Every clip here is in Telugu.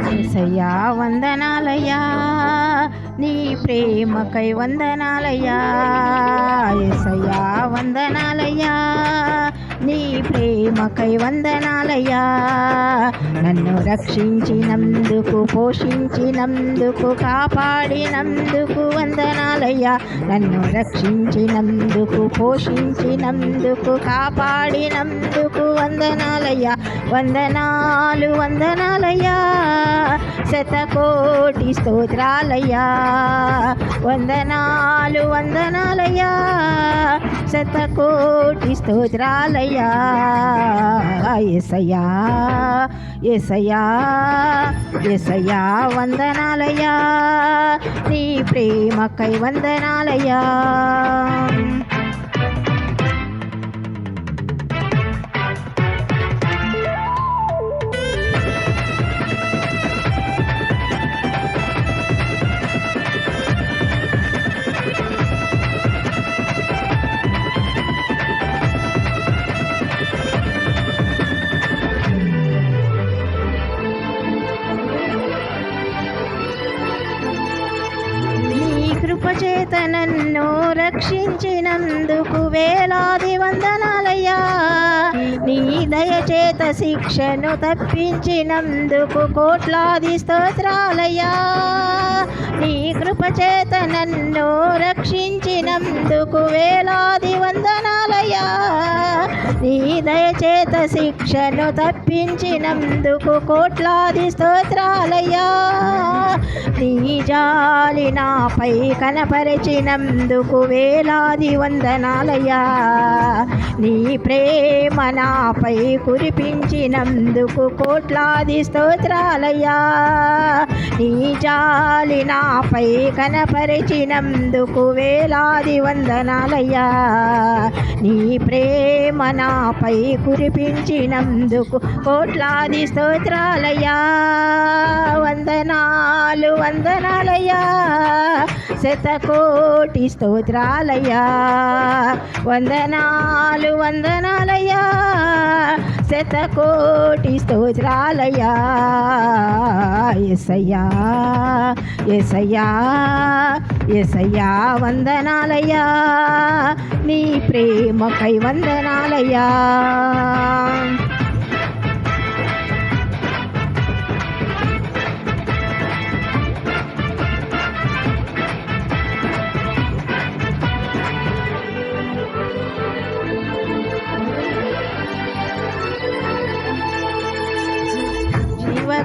యేసయ్యా వందనాలయ్యా, నీ ప్రేమకై వందనాలయ్యా. యేసయ్యా వందనాలయ్యా, నీ ప్రేమకై వందనాలయ్యా. నన్ను రక్షించినందుకు, పోషించినందుకు, కాపాడినందుకు వందనాలయ్యా. నన్ను రక్షించినందుకు, పోషించినందుకు, కాపాడినందుకు వందనాలయ్యా. వందనాలు వందనాలయ్యా, శతకోటి స్తోత్రాలయ్యా. వందనాలు వందనాలయ్యా, శతకోటి స్తోత్రాలయ్యా. యేసయ్యా యేసయ్యా యేసయ్యా వందనాలయ్యా, నీ ప్రేమకై వందనాలయ్యా. కృపచేత నన్ను రక్షించినందుకు వేలాది వందనాలయ్యా. నీ దయచేత శిక్షను తప్పించినందుకు కోట్లాది స్తోత్రాలయ్యా. నీ కృపచేత నన్ను రక్షించినందుకు వేలాది వందనాలయ్యా. నీ దయచేత శిక్షను తప్పించినందుకు కోట్లాది స్తోత్రాలయ్యా. నీ జాలి నాపై కనపరిచినందుకు వేలాది వందనాలయ్యా. నీ ప్రేమ నాపై కురిపించినందుకు కోట్లాది స్తోత్రాలయ్యా. నీ జాలి నాపై కనపరిచినందుకు వేలాది వందనాలయ్యా. నీ ప్రేమ నాపై కురిపించినందుకు కోట్లాది స్తోత్రాలయ్యా. వందనాలు వందనాలయ్యా, శతకోటి స్తోత్రాలయ్యా. వందనాలు వందనాలయ్యా, శతకోటి స్తోత్రాలయ్యా. యేసయ్యా యేసయ్యా యేసయ్యా వందనాలయ్యా, నీ ప్రేమకై వందనాలయ్యా.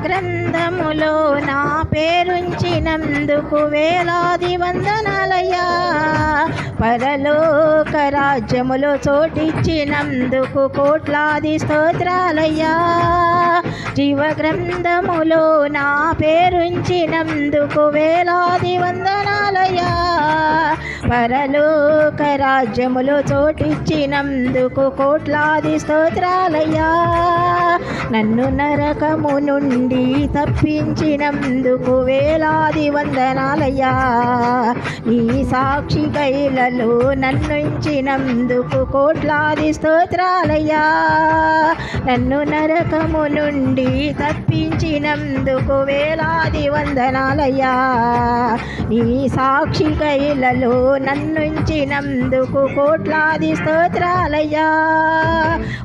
గ్రంథములో నా పేరుంచినందుకు వేలాది వందనాలయ్యా. పరలోక రాజ్యములో చోటిచ్చినందుకు కోట్లాది స్తోత్రాలయ్యా. జీవ గ్రంథములో నా పేరుంచినందుకు వేలాది వందనాలయ్యా. పరలోక రాజ్యములో చోటిచ్చినందుకు కోట్లాది స్తోత్రాలయ్యా. నన్ను నరకము నుండి తప్పించినందుకు వేలాది వందనాలయ్యా. నీ సాక్షి గైలలో నన్నుంచినందుకు కోట్లాది స్తోత్రాలయ్యా. నన్ను నరకము నుండి తప్పించినందుకు వేలాది వందనాలయ్యా. నీ సాక్షి గైలలో నన్నుంచినందుకు కోట్లాది స్తోత్రాలయ్యా.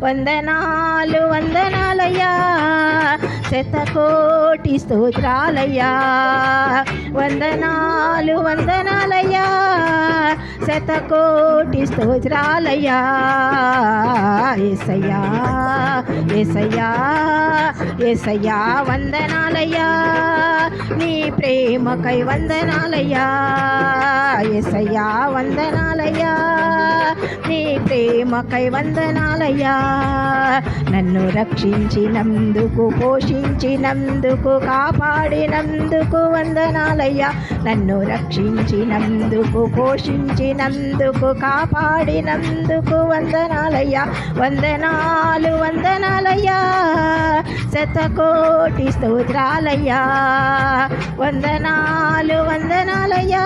వందనాలు వందనాలయ్యా, శతకోటి స్తోత్రాలయ్యా. వందనాలు వందనాలయ్యా, శతకోటి స్తోత్రాలయ్యా. యేసయ్యా యేసయ్యా యేసయ్యా వందనాలయ్యా, నీ ప్రేమకై వందనాలయ్యా యేసయ్యా వందనాలయ్యా నీ ప్రేమకై వందనాలయ్యా నన్ను రక్షించినందుకు పోషించినందుకు కాపాడినందుకు వందనాలయ్యా నన్ను రక్షించినందుకు పోషించినందుకు కాపాడినందుకు వందనాలయ్యా వందనాలు వందనాలయ్యా శతకోటి స్తోత్రాలయ్యా వందనాలు వందనాలయ్యా